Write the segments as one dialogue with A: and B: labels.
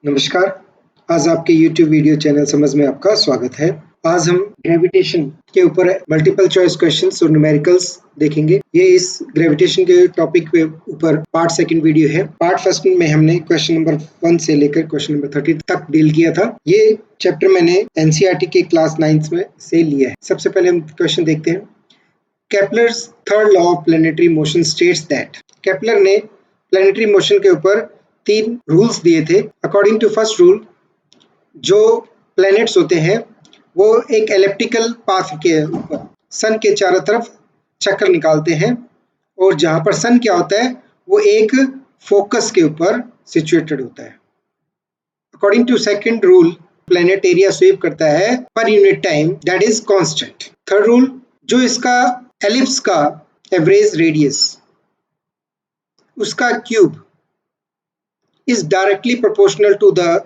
A: नमस्कार, आज आपके YouTube वीडियो चैनल समझ में आपका स्वागत है। आज हम ग्रेविटेशन के ऊपर मल्टीपल चॉइस क्वेश्चंस और न्यूमेरिकल्स देखेंगे। ये इस ग्रेविटेशन के टॉपिक पे ऊपर पार्ट सेकंड वीडियो है। पार्ट फर्स्ट में हमने क्वेश्चन नंबर 1 से लेकर क्वेश्चन नंबर 30 तक डील किया था। ये चैप्टर मैंने NCERT के क्लास 9 में से लिया है। सबसे पहले हम क्वेश्चन देखते हैं। Kepler's third law of planetary motion states that. Kepler ने प्लैनेटरी मोशन के ऊपर 3 रूल्स दिए थे। अकॉर्डिंग टू फर्स्ट रूल, जो प्लैनेट्स होते हैं वो एक एलिप्टिकल पाथ के ऊपर सन के चारों तरफ चक्कर निकालते हैं, और जहां पर सन क्या होता है वो एक फोकस के ऊपर सिचुएटेड होता है। According to second rule, planet area sweep करता है per unit time, that is constant. Third rule, जो इसका एलिप्स का एवरेज रेडियस, उसका cube is directly proportional to the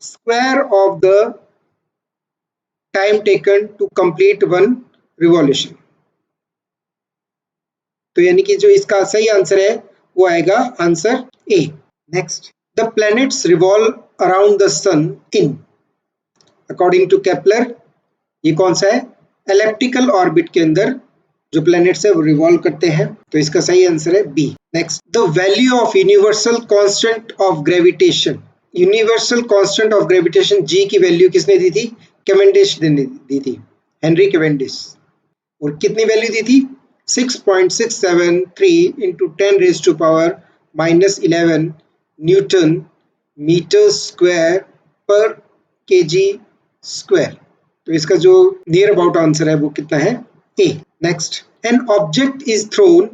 A: square of the time taken to complete one revolution। तो यानी कि जो इसका सही आंसर है वो आएगा answer A. Next, the planets revolve around the sun in, according to Kepler ये कौन सा है? एलिप्टिकल ऑर्बिट के अंदर जो प्लैनेट्स है वो रिवॉल्व करते हैं, तो इसका सही आंसर है B. Next, the value of universal constant of gravitation. Universal constant of gravitation G की वैल्यू किसने दी थी? कैवेंडिश ने दी थी, हेनरी कैवेंडिश। और कितनी वैल्यू दी थी? 6.673 इंटू 10⁻⁻11 न्यूटन मीटर स्क्वायर पर केजी स्क्वायर। तो इसका जो नियर अबाउट आंसर है वो कितना है? ए। Next, an object is thrown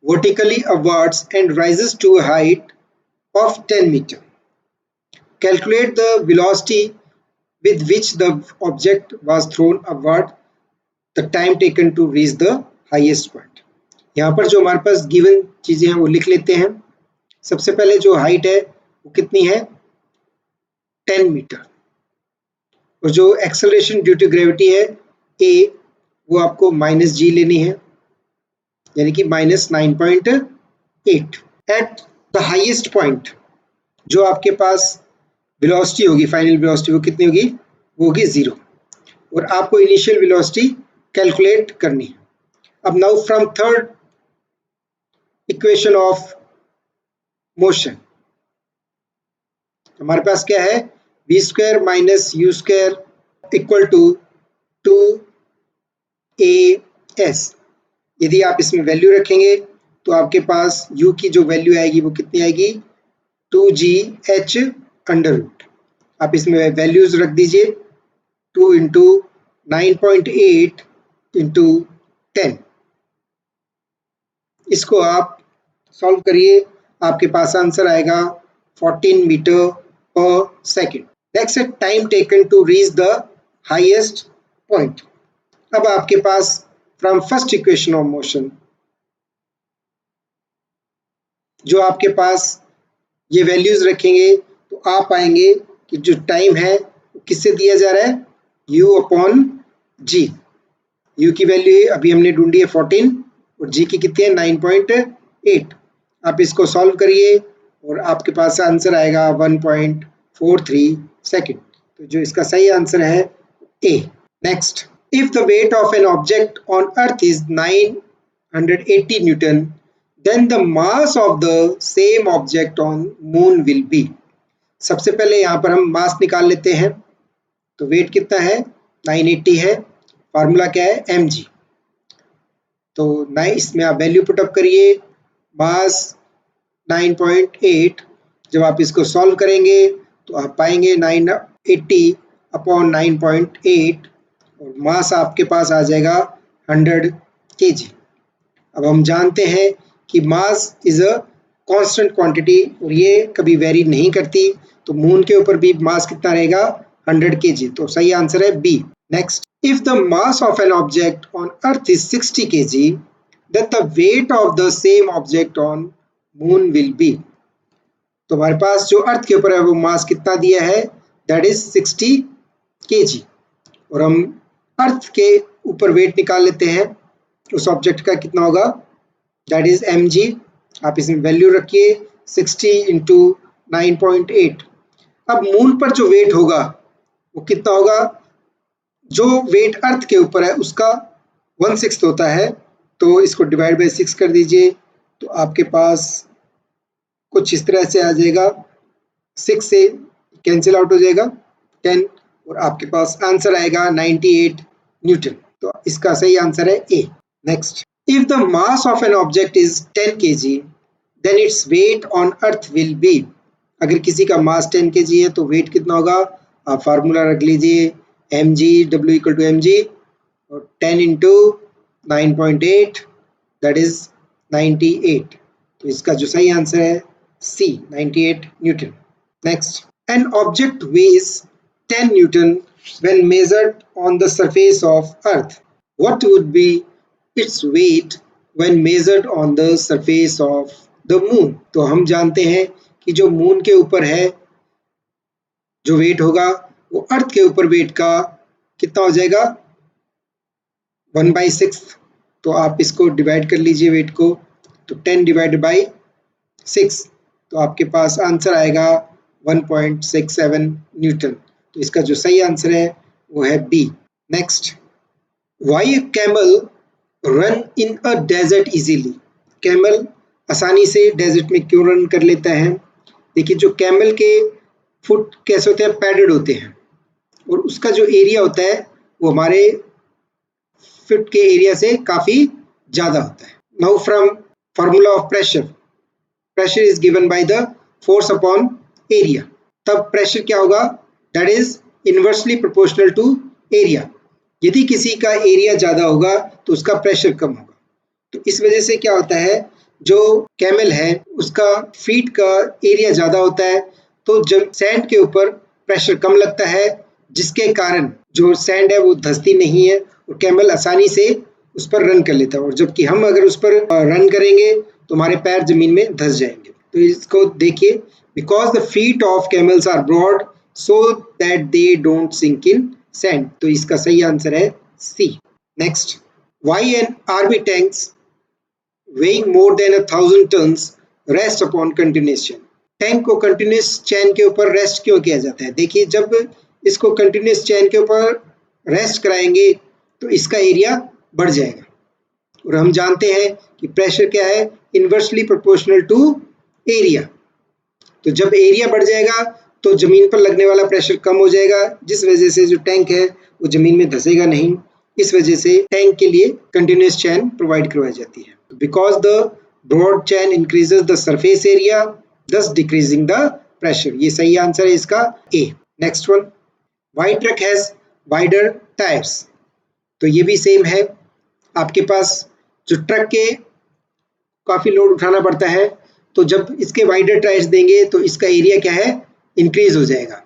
A: vertically upwards and rises to a height of 10 meter. Calculate the velocity with which the object was thrown upward, the time taken to reach the highest point. यहाँ पर जो हमारे पास given चीजें हैं वो लिख लेते हैं। सबसे पहले जो हाइट है वो कितनी है? 10 मीटर। और जो एक्सेलरेशन ड्यू टू ग्रेविटी है ए, वो आपको -g लेनी है, यानी कि -9.8। एट द हाईएस्ट पॉइंट जो आपके पास वेलोसिटी होगी, फाइनल वेलोसिटी, वो कितनी होगी? वो होगी 0। और आपको इनिशियल वेलोसिटी कैलकुलेट करनी है। अब now from third equation of motion हमारे पास क्या है? v² - u² equal to 2as। यदि आप इसमें वैल्यू रखेंगे तो आपके पास u की जो वैल्यू आएगी वो कितनी आएगी? 2gh²। आप इसमें वैल्यूज रख दीजिए, 2 इंटू 9.8 इंटू 10। इसको आप सॉल्व करिए, आपके पास आंसर आएगा 14 मीटर पर सेकेंड। नेक्स्ट है time taken to reach the highest point. अब आपके पास from first equation of motion जो आपके पास ये वैल्यूज रखेंगे तो आप पाएंगे कि जो टाइम है वो किससे दिया जा रहा है? u/g। u की वैल्यू अभी हमने ढूंढी है 14 और g की कितनी है? 9.8। आप इसको सॉल्व करिए और आपके पास आंसर आएगा 1.43 सेकेंड। तो जो इसका सही आंसर है A. Next, if the weight of an object on earth is 980 Newton, then the mass of the same object on moon will be। सबसे पहले यहाँ पर हम मास निकाल लेते हैं। तो वेट कितना है? 980 है। फार्मूला क्या है? mg। तो इसमें आप वैल्यू पुटअप करिए, मास 9.8। जब आप इसको सॉल्व करेंगे तो आप पाएंगे 980/9.8 और मास आपके पास आ जाएगा 100 kg। अब हम जानते हैं कि mass is a constant quantity और ये कभी वेरी नहीं करती, तो मून के ऊपर भी मास कितना रहेगा? 100 kg। तो सही आंसर है B. Next, if the mass of an object on earth is 60 kg, then the weight of the same object on moon will be. तो हमारे पास जो अर्थ के ऊपर है वो मास कितना दिया है? That is 60 kg। और हम अर्थ के ऊपर वेट निकाल लेते हैं, उस ऑब्जेक्ट का कितना होगा? That is mg। आप इसमें वैल्यू रखिए 60 इंटू 9.8। अब मून पर जो वेट होगा वो कितना होगा, जो वेट अर्थ के ऊपर है उसका 1/6 होता है, तो इसको डिवाइड बाय 6 कर दीजिए, तो आपके पास कुछ इस तरह से आ जाएगा, 6 से कैंसिल आउट हो जाएगा 10, और आपके पास आंसर आएगा 98 न्यूटन। तो इसका सही आंसर है A. Next, if the mass of an object is 10 kg then its weight on earth will be. अगर किसी का मास 10 kg है तो वेट कितना होगा, आप फार्मूला रख लीजिए, mg w equal to mg और 10 इंटू 9.8 दैट इज 98। तो इसका जो सही आंसर है सी, 98 Newton. Next, an object weighs 10 Newton when measured on the surface of earth. What would be its weight when measured on the surface of the moon? तो हम जानते हैं कि जो मून के ऊपर है जो वेट होगा वो अर्थ के ऊपर वेट का कितना हो जाएगा, 1/6। तो आप इसको डिवाइड कर लीजिए वेट को, तो 10 डिवाइडेड बाई 6, तो आपके पास आंसर आएगा 1.67 न्यूटन। तो इसका जो सही आंसर है वो है B. Next, why camel run in a desert easily. Camel आसानी से डेजर्ट में क्यों रन कर लेता है? देखिए, जो कैमल के फुट कैसे होते हैं, पैडेड होते हैं, और उसका जो एरिया होता है वो हमारे फुट के एरिया से काफ़ी ज़्यादा होता है। Now from formula of pressure, pressure is given by the force upon area. तब प्रेशर क्या होगा, that is inversely proportional to area. यदि किसी का एरिया ज़्यादा होगा तो उसका प्रेशर कम होगा। तो इस वजह से क्या होता है, जो कैमल है उसका फीट का एरिया ज़्यादा होता है, तो जब सैंड के ऊपर प्रेशर कम लगता है, जिसके कारण जो सैंड है वो धंसती नहीं है और कैमल आसानी से उस पर रन कर लेता है। और जबकि हम अगर उस पर रन करेंगे तो हमारे पैर जमीन में धंस जाएंगे। तो इसको देखिए, because the feet of camels are broad so that they don't sink in sand. तो इसका सही आंसर है C. Next, why an army tanks weighing more than 1,000 tons rest upon continuous chain। Tank को कंटिन्यूस चैन के ऊपर rest क्यों किया जाता है? देखिए, जब इसको कंटिन्यूस चैन के ऊपर रेस्ट कराएंगे तो इसका एरिया बढ़ जाएगा, और हम जानते हैं कि प्रेशर क्या है, इनवर्सली प्रोपोर्शनल टू एरिया। तो जब एरिया बढ़ जाएगा तो जमीन पर लगने वाला प्रेशर कम हो जाएगा, जिस वजह से जो टैंक है वो जमीन में धंसेगा नहीं। इस वजह से टैंक के लिए कंटिन्यूस चैन प्रोवाइड करवाई जाती है। Because the broad chain increases the surface area thus decreasing the pressure। ये सही आंसर है इसका A. Next one, why truck has wider tyres. तो ये भी सेम है, आपके पास जो ट्रक के काफ़ी लोड उठाना पड़ता है, तो जब इसके वाइडर टायर्स देंगे तो इसका एरिया क्या है, इंक्रीज हो जाएगा,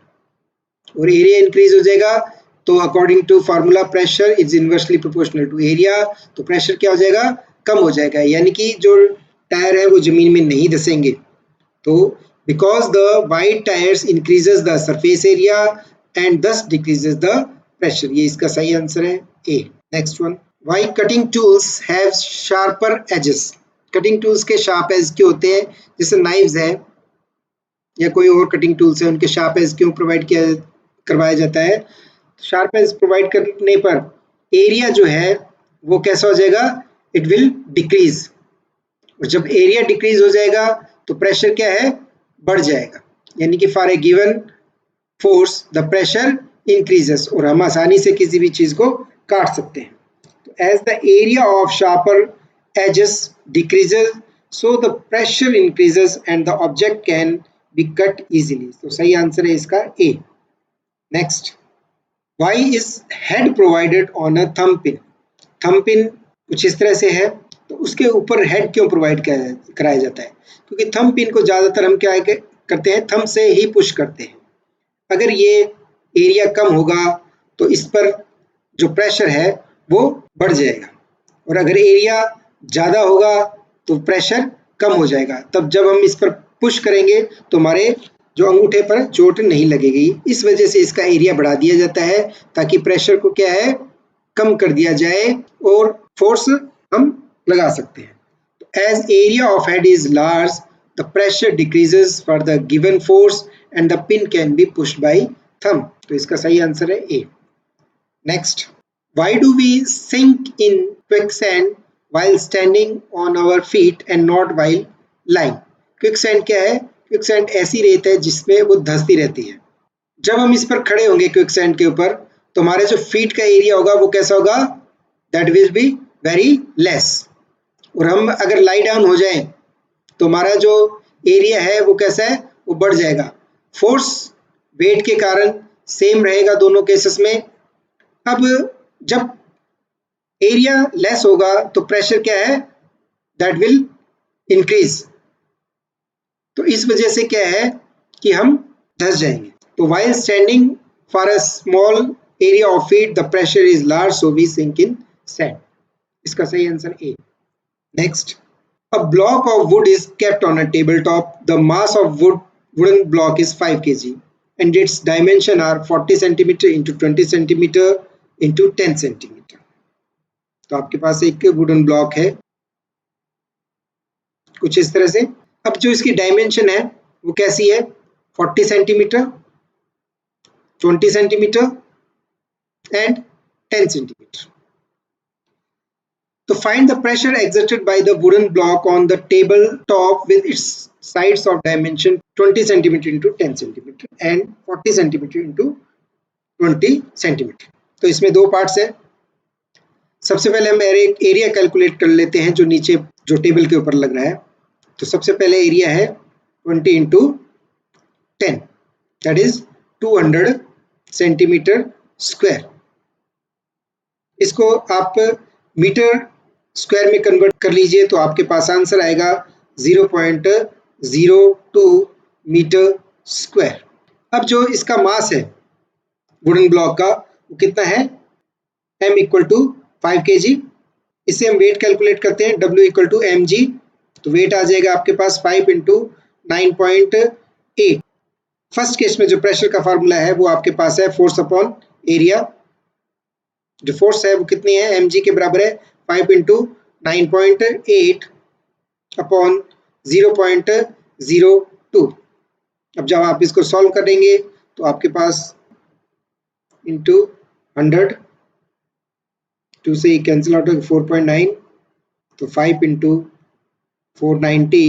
A: और एरिया इंक्रीज हो जाएगा तो according to formula pressure is inversely proportional to area. तो प्रेशर क्या हो जाएगा, कम हो जाएगा, यानी कि जो टायर है वो जमीन में नहीं धंसेंगे। तो because the wide tyres increases the surface area and thus decreases the pressure. ये इसका सही आंसर है A. Next one, why cutting tools have sharper edges. Cutting tools के शार्प एज क्यों होते हैं? जैसे नाइव्स है या कोई और कटिंग टूल्स है, उनके शार्प एज क्यों प्रोवाइड किया करवाया जाता है? शार्प एज प्रोवाइड करने पर एरिया जो है वो कैसा हो जाएगा, इट विल डिक्रीज, और जब एरिया डिक्रीज हो जाएगा तो प्रेशर क्या है, बढ़ जाएगा, यानी कि for a given force the pressure increases, और हम आसानी से किसी भी चीज को काट सकते हैं। तो as the area of sharper edges decreases so the pressure increases and the object can be cut easily. तो सही आंसर है इसका A. Next, why is head provided on a thumb pin. Thumb pin कुछ इस तरह से है, तो उसके ऊपर हेड क्यों प्रोवाइड कराया जाता है? क्योंकि थंब पिन को ज़्यादातर हम क्या करते हैं, थंब से ही पुश करते हैं। अगर ये एरिया कम होगा तो इस पर जो प्रेशर है वो बढ़ जाएगा, और अगर एरिया ज़्यादा होगा तो प्रेशर कम हो जाएगा। तब जब हम इस पर पुश करेंगे तो हमारे जो अंगूठे पर चोट नहीं लगेगी। इस वजह से इसका एरिया बढ़ा दिया जाता है ताकि प्रेशर को क्या है, कम कर दिया जाए और फोर्स हम लगा सकते हैं। As area of head is large, the pressure decreases for the given force and the pin can be pushed by thumb. तो इसका सही आंसर है A. Next, why do we sink in quicksand while standing on our feet and not while lying? Quicksand क्या है? Quicksand ऐसी रेत है जिसमें वो धंसती रहती है. जब हम इस पर खड़े होंगे quicksand के ऊपर, तो हमारे जो फीट का एरिया होगा वो कैसा होगा? That will be very less. और हम अगर लाई डाउन हो जाएं तो हमारा जो एरिया है वो कैसा है? वो बढ़ जाएगा. फोर्स वेट के कारण सेम रहेगा दोनों केसेस में. अब जब एरिया लेस होगा तो प्रेशर क्या है? That will increase. तो इस वजह से क्या है कि हम धंस जाएंगे. तो while standing for a small area of feet the pressure is large so we sink in sand. इसका सही answer A. Next, a block of wood is kept on a tabletop. The mass of wooden block is 5 kg and its dimension are 40 cm into 20 cm into 10 cm. तो आपके पास एक wooden block है कुछ इस तरह से. अब जो इसकी डायमेंशन है वो कैसी है? 40 सेंटीमीटर, 20 सेंटीमीटर एंड 10 सेंटीमीटर. तो find the pressure exerted by the wooden block on the table top with its sides of dimension 20 cm into 10 cm and 40 cm into 20 cm. तो इसमें दो पार्ट्स है. सबसे पहले हम एरिया कैलकुलेट कर लेते हैं जो नीचे जो टेबल के ऊपर लग रहा है. तो सबसे पहले एरिया है 20 into 10 that is 200 centimetre square. इसको आप मीटर स्क्वायर में कन्वर्ट कर लीजिए तो आपके पास आंसर आएगा 0.02 मीटर स्क्वायर. अब जो इसका मास है वुडन ब्लॉक का वो कितना है? m equal to 5 kg. इससे हम वेट कैलकुलेट करते हैं W इक्वल टू mg. तो वेट आ जाएगा आपके पास 5 into 9.8. फर्स्ट केस में जो प्रेशर का फार्मूला है वो आपके पास है फोर्स अपॉन एरिया. जो फोर्स है वो कितनी है? mg के बराबर है 5 into 9.8 अपॉन 0.02. अब जब आप इसको सॉल्व करेंगे तो आपके पास इंटू 100 2 से कैंसिल आउट होगा 4.9. तो 5 into 490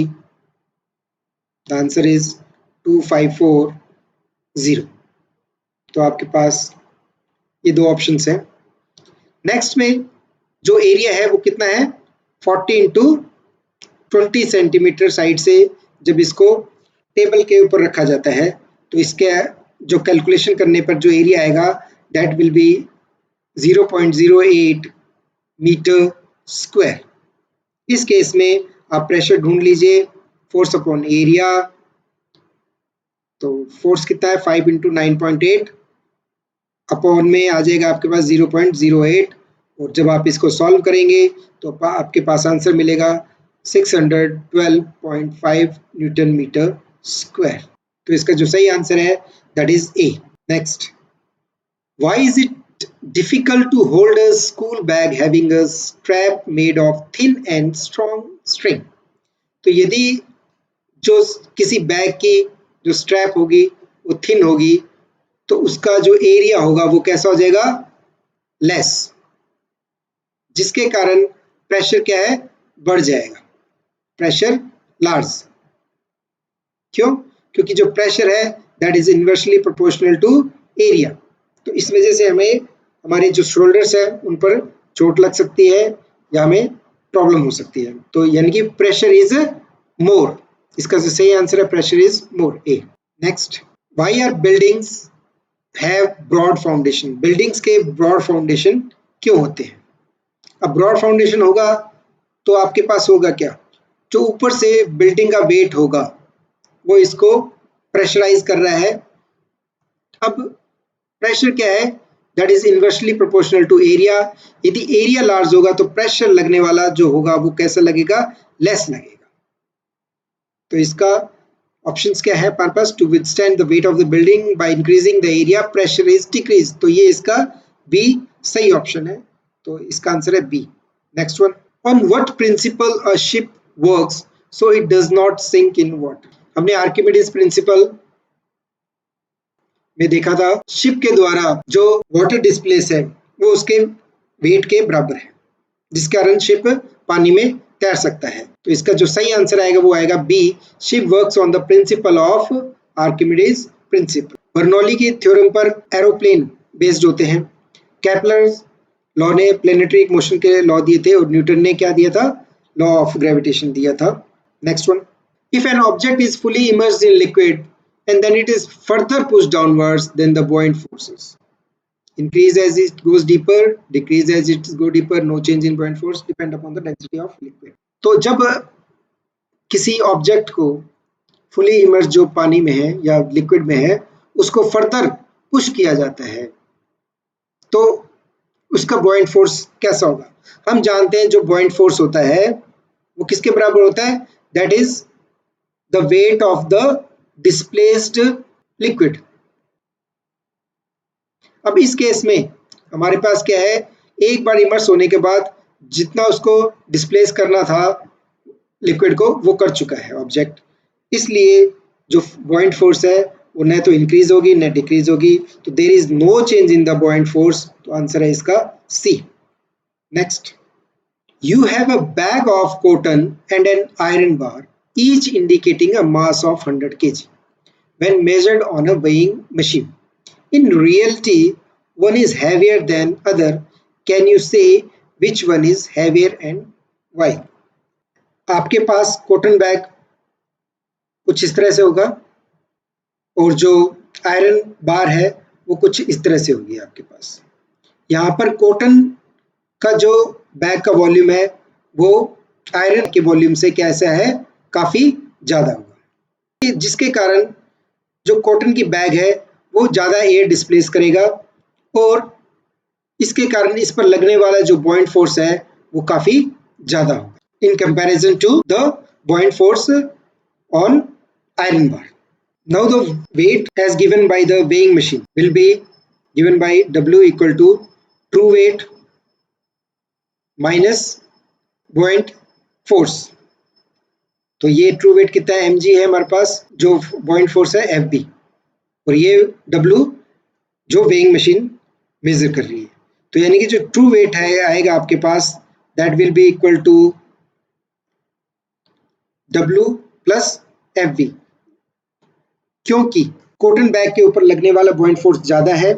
A: द आंसर इज 2540. तो आपके पास ये दो ऑप्शंस हैं. नेक्स्ट में जो एरिया है वो कितना है? 40 into 20 सेंटीमीटर साइड से जब इसको टेबल के ऊपर रखा जाता है तो इसके जो कैलकुलेशन करने पर जो एरिया आएगा that will be 0.08 metre square. इस केस में आप प्रेशर ढूंढ लीजिए फोर्स अपॉन एरिया. तो फोर्स कितना है? 5 into 9.8 अपॉन में आ जाएगा आपके पास 0.08. और जब आप इसको सॉल्व करेंगे तो आपके पास आंसर मिलेगा 612.5 न्यूटन मीटर स्क्वायर. तो इसका जो सही आंसर है that is A. Next, why is it difficult to hold a school bag having a strap made of thin and strong string. तो यदि जो किसी बैग की जो स्ट्रैप होगी वो थिन होगी तो उसका जो एरिया होगा वो कैसा हो जाएगा? लेस, जिसके कारण प्रेशर क्या है? बढ़ जाएगा. Pressure large. क्यों? क्योंकि जो प्रेशर है that is inversely proportional to area. तो इस वजह से हमें हमारे जो शोल्डर्स है उन पर चोट लग सकती है या हमें प्रॉब्लम हो सकती है. तो यानी कि प्रेशर इज मोर. इसका जो सही आंसर है pressure is more, A. Next, why are buildings have broad foundation. Buildings के ब्रॉड फाउंडेशन क्यों होते हैं? अब ब्रॉड फाउंडेशन होगा तो आपके पास होगा क्या? जो ऊपर से बिल्डिंग का वेट होगा वो इसको प्रेशराइज कर रहा है. अब प्रेशर क्या है? That is inversely proportional to area. यदि एरिया लार्ज होगा तो प्रेशर लगने वाला जो होगा वो कैसा लगेगा? लेस लगेगा. तो इसका ऑप्शंस क्या है? Purpose to withstand the weight of the building by increasing the area pressure is decrease. तो ये इसका बी सही ऑप्शन है. तो इसका आंसर है B. Next one, on what principle a ship works so it does not sink in water. हमने Archimedes principle में देखा था, शिप के द्वारा जो वाटर डिस्प्लेस है वो उसके वेट के बराबर है, जिस कारण शिप पानी में तैर सकता है। तो इसका जो सही आंसर आएगा वो आएगा B, ship works on the principle of Archimedes principle. Bernoulli की थ्योरम पर एरोप्लेन बेस्ड होते हैं। केपलर लॉ ने प्लेनेटरी मोशन के लॉ दिए थे और न्यूटन ने क्या दिया था, लॉ ऑफ ग्रेविटेशन दिया था। Next one, if N object is fully immersed in liquid and then it is further pushed downwards, then the buoyant forces increase as it goes deeper, decrease as it goes deeper, no change in buoyant force, depend upon the density of liquid. तो जब किसी object को fully immerse जो पानी में है या liquid में है उसको फर्दर पुश किया जाता है तो उसका buoyant फोर्स कैसा होगा। हम जानते हैं जो buoyant फोर्स होता है वो किसके बराबर होता है, that is the weight of the displaced liquid. अब इस केस में हमारे पास क्या है, एक बार इमर्स होने के बाद जितना उसको डिस्प्लेस करना था लिक्विड को वो कर चुका है ऑब्जेक्ट, इसलिए जो buoyant फोर्स है वो न तो इंक्रीज होगी न डिक्रीज होगी, तो there is no change in the buoyant force, तो आंसर है इसका C. Next, you have a bag of cotton and an iron bar, each indicating a mass of 100 kg when measured on a weighing machine. In reality, one is heavier than other. Can you say which one is heavier and why? आपके पास cotton bag कुछ इस तरह से होगा और जो iron bar है वो कुछ इस तरह से होगी आपके पास। यहाँ पर कॉटन का जो बैग का वॉल्यूम है वो आयरन के वॉल्यूम से कैसा है, काफी ज्यादा होगा, जिसके कारण जो कॉटन की बैग है वो ज्यादा एयर डिस्प्लेस करेगा और इसके कारण इस पर लगने वाला जो buoyant फोर्स है वो काफी ज्यादा होगा in comparison to the buoyant force on iron bar. Now the weight as given by the weighing machine will be given by W equal to true weight minus buoyant force. तो ये true wait कितना है, mg है हमारे पास, जो buoyant force है fb, और ये w जो वेइंग मशीन मेजर कर रही है। तो यानी कि जो ट्रू वेट है आएगा आपके पास that will be equal to w plus fb, क्योंकि कॉटन बैग के ऊपर लगने वाला buoyant फोर्स ज्यादा है,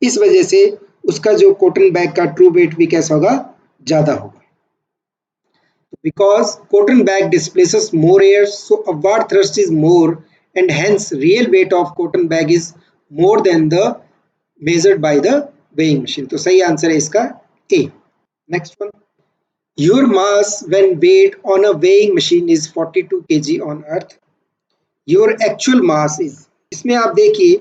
A: इस वजह से उसका जो कॉटन बैग का ट्रू वेट भी कैसा होगा, ज्यादा होगा। Because cotton bag displaces more air, so upward thrust is more, and hence real weight of cotton bag is more than the measured by the weighing machine. तो सही answer है इसका A. Next one. Your mass when weighed on a weighing machine is 42 kg on earth. Your actual mass is, इसमें आप देखिए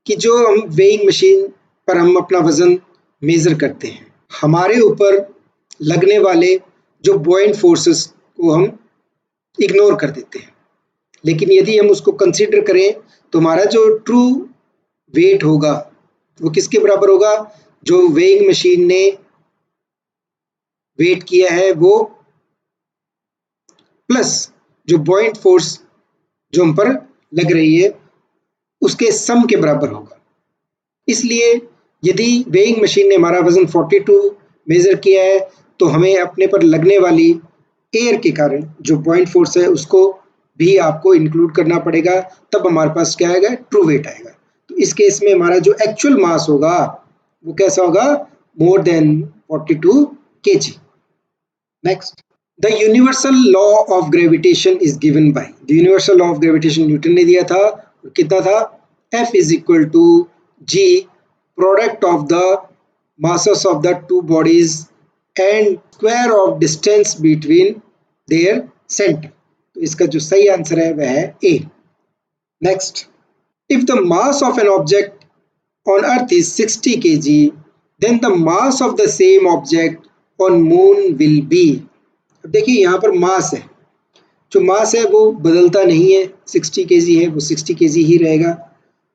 A: कि जो हम weighing machine पर हम अपना वजन मेजर करते हैं, हमारे ऊपर लगने वाले जो buoyant फोर्सेस को हम इग्नोर कर देते हैं, लेकिन यदि हम उसको कंसीडर करें तो हमारा जो ट्रू वेट होगा वो किसके बराबर होगा, जो वेइंग मशीन ने वेट किया है वो प्लस जो buoyant फोर्स जो हम पर लग रही है उसके सम के बराबर होगा। इसलिए यदि वेइंग मशीन ने हमारा वजन 42 मेजर किया है तो हमें अपने पर लगने वाली एयर के कारण जो buoyant फोर्स है उसको भी आपको इंक्लूड करना पड़ेगा, तब हमारे पास क्या आएगा, ट्रू वेट आएगा। तो इस केस में हमारा जो एक्चुअल मास होगा वो कैसा होगा, more than 42 kg। Next, the universal law of gravitation is given by, the universal law of gravitation Newton ने दिया था, और कितना था, F is equal to G product of the masses of the two bodies and square of distance between their center. तो इसका जो सही आंसर है वह है A. Next, if the mass of an object on earth is 60 kg, then the mass of the same object on moon will be, अब देखिए यहाँ पर मास है, जो मास है वो बदलता नहीं है, 60 kg है वो 60 kg ही रहेगा,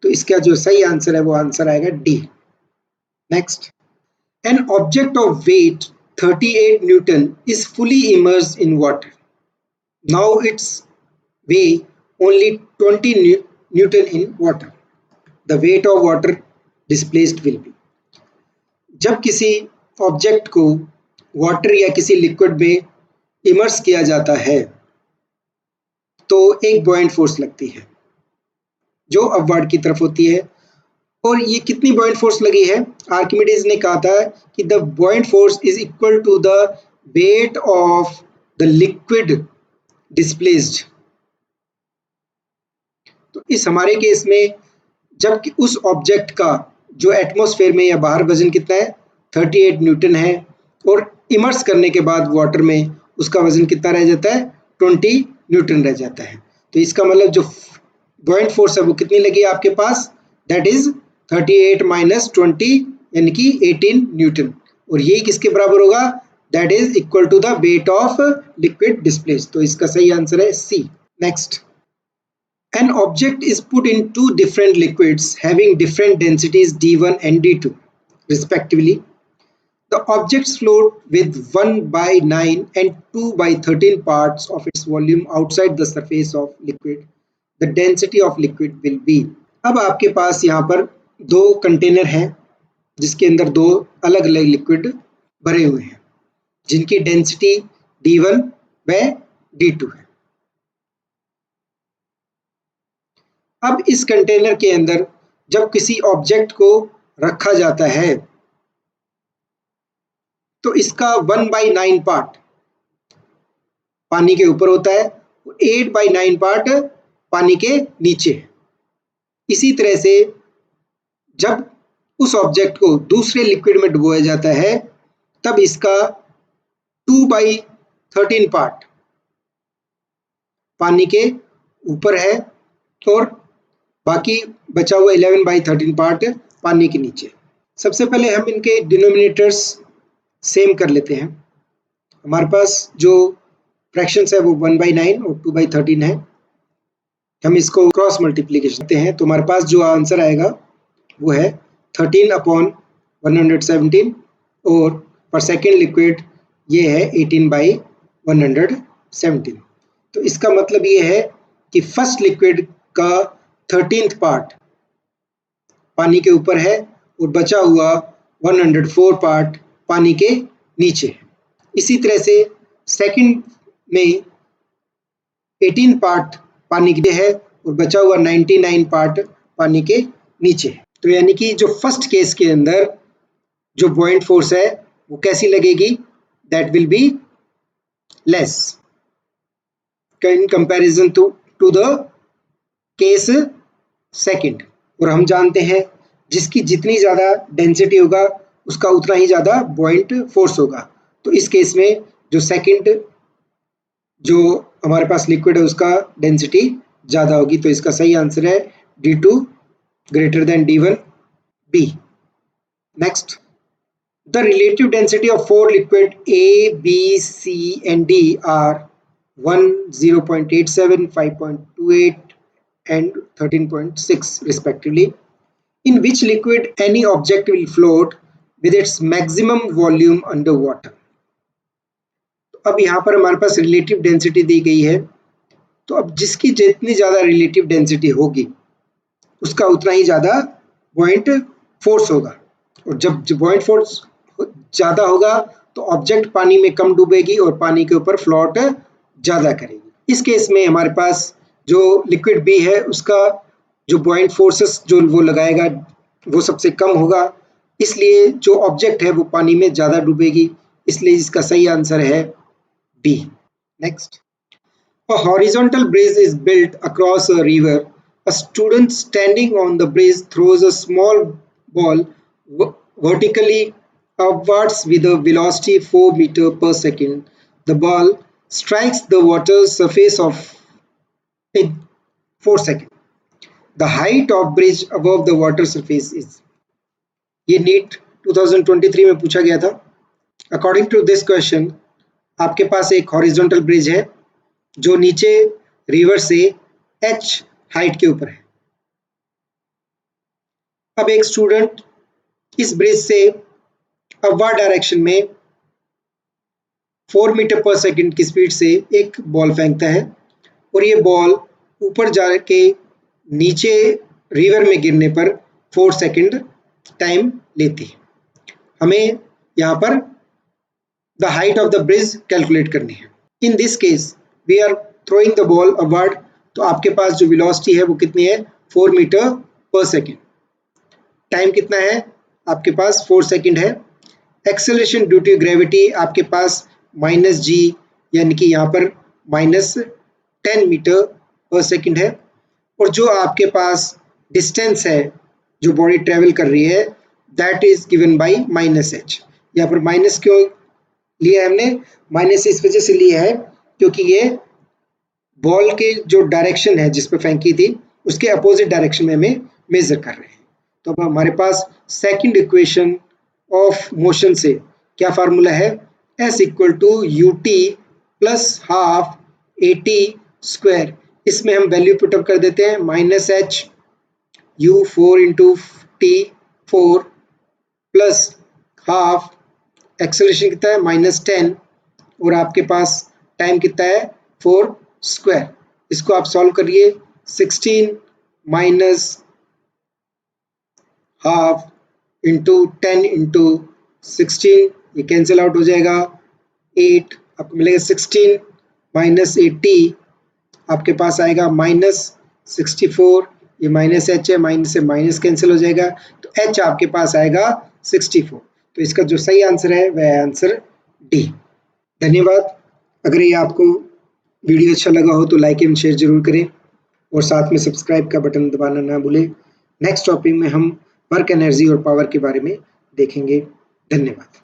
A: तो इसका जो सही आंसर है वो आंसर आएगा D. Next, an object of weight 38 Newton is fully immersed in water. Now its weigh only 20 Newton in water. The weight of water displaced will be. जब किसी ऑब्जेक्ट को वाटर या किसी लिक्विड में immerse किया जाता है तो एक बॉयंट फोर्स लगती है जो अपवर्ड की तरफ होती है। और ये कितनी बॉयंट फोर्स लगी है? आर्किमिडीज ने कहा था कि the buoyant force is equal to the weight of the liquid displaced. तो इस हमारे केस में जब उस ऑब्जेक्ट का जो एटमॉस्फेयर में या बाहर वजन कितना है 38 न्यूटन है और इमर्स करने के बाद वाटर में उसका वजन कितना रह जाता है 20 न्यूटन रह जाता है। तो इसका मतलब जो बॉयंट फोर्स है वो कितनी लगी आपके पास, दैट इज 38 माइनस 20 यानी कि 18 न्यूटन। और यही किसके बराबर होगा, that is equal to the weight of liquid displaced. तो इसका सही आंसर है C. Next, an object is put in two different liquids having different densities d1 and d2 respectively. The objects float with 1 by 9 and 2 by 13 parts of its volume outside the surface of liquid. The density of liquid will be। अब आपके पास यहाँ पर दो container हैं जिसके अंदर दो अलग अलग लिक्विड भरे हुए हैं जिनकी डेंसिटी d1 व d2 है। अब इस कंटेनर के अंदर जब किसी ऑब्जेक्ट को रखा जाता है तो इसका 1/9 पार्ट पानी के ऊपर होता है, 8/9 पार्ट पानी के नीचे है। इसी तरह से जब उस ऑब्जेक्ट को दूसरे लिक्विड में डुबोया जाता है तब इसका 2/13 पार्ट पानी के ऊपर है और बाकी बचा हुआ 11/13 पार्ट पानी के नीचे। सबसे पहले हम इनके डिनोमिनेटर्स सेम कर लेते हैं। हमारे पास जो फ्रैक्शंस है वो 1/9 और 2/13 है। हम इसको क्रॉस मल्टीप्लिकेशन करते हैं तो हमारे पास जो आंसर आएगा वो है 13/117 और पर सेकेंड लिक्विड ये है 18/117। तो इसका मतलब ये है कि फर्स्ट लिक्विड का 13th पार्ट पानी के ऊपर है और बचा हुआ 104 पार्ट पानी के नीचे है। इसी तरह से सेकंड में 18 पार्ट पानी के है और बचा हुआ 99 पार्ट पानी के नीचे है। तो यानी कि जो फर्स्ट केस के अंदर जो बॉयंट फोर्स है वो कैसी लगेगी, that will be less in comparison to the case second. और हम जानते हैं जिसकी जितनी ज़्यादा डेंसिटी होगा उसका उतना ही ज़्यादा बॉयंट फोर्स होगा। तो इस केस में जो सेकंड जो हमारे पास लिक्विड है उसका डेंसिटी ज़्यादा होगी। तो इसका सही आंसर है d2 greater than d1 b। Next, the relative density of 4 liquid A, B, C and D are 1, 0.87, 5.28 and 13.6 respectively. In which liquid any object will float with its maximum volume under water? अब यहाँ पर हमारे पास relative density दी गई है तो अब जिसकी जितनी ज़्यादा रिलेटिव डेंसिटी होगी उसका उतना ही ज़्यादा बॉयंट फोर्स होगा। और जब बॉयंट फोर्स ज़्यादा होगा तो ऑब्जेक्ट पानी में कम डूबेगी और पानी के ऊपर फ्लोट ज़्यादा करेगी। इस केस में हमारे पास जो लिक्विड बी है उसका जो बॉयंट फोर्सेस जो वो लगाएगा वो सबसे कम होगा, इसलिए जो ऑब्जेक्ट है वो पानी में ज़्यादा डूबेगी, इसलिए इसका सही आंसर है B. Next, a horizontal bridge is built across a river. A student standing on the bridge throws a small ball vertically upwards with a velocity 4 meters per second. The ball strikes the water surface of in 4 seconds. The height of bridge above the water surface is। ये NEET 2023 में पूछा गया था। According to this question आपके पास एक horizontal bridge है जो नीचे रिवर से h हाइट के ऊपर है। अब एक स्टूडेंट इस ब्रिज से अपवर्ड डायरेक्शन में 4 मीटर पर सेकंड की स्पीड से एक बॉल फेंकता है और ये बॉल ऊपर जाके नीचे रिवर में गिरने पर 4 सेकंड टाइम लेती है। हमें यहाँ पर the height of the bridge calculate करनी है। In this case we are throwing the ball upward, तो आपके पास जो वेलोसिटी है वो कितनी है, 4 मीटर पर सेकेंड। टाइम कितना है आपके पास, 4 सेकेंड है। एक्सेलरेशन ड्यू टू ग्रेविटी आपके पास -g, यानी कि यहाँ पर -10 मीटर पर सेकेंड है। और जो आपके पास डिस्टेंस है जो बॉडी ट्रेवल कर रही है, that is given by -h। यहाँ पर माइनस क्यों लिया है हमने, माइनस इस वजह से लिया है क्योंकि ये बॉल के जो डायरेक्शन है जिस पर फेंकी थी उसके अपोजिट डायरेक्शन में हमें मेजर कर रहे हैं। तो अब हमारे पास सेकंड इक्वेशन ऑफ मोशन से क्या फार्मूला है, S equal to ut plus half AT²। इसमें हम वैल्यू पुटअप कर देते हैं, -h u4 into t4 plus half, acceleration कितना है -10, और आपके पास टाइम कितना है 4²। इसको आप सॉल्व करिए, 16 माइनस हाफ इंटू 10 इंटू 16, ये कैंसिल आउट हो जाएगा, 8 आपको मिलेगा। 16 माइनस 80 आपके पास आएगा -64, ये -h है, माइनस से माइनस कैंसिल हो जाएगा, तो h आपके पास आएगा 64। तो इसका जो सही आंसर है वह है आंसर डी। धन्यवाद। अगर ये आपको वीडियो अच्छा लगा हो तो लाइक एंड शेयर जरूर करें और साथ में सब्सक्राइब का बटन दबाना ना भूलें। नेक्स्ट टॉपिक में हम वर्क एनर्जी और पावर के बारे में देखेंगे। धन्यवाद।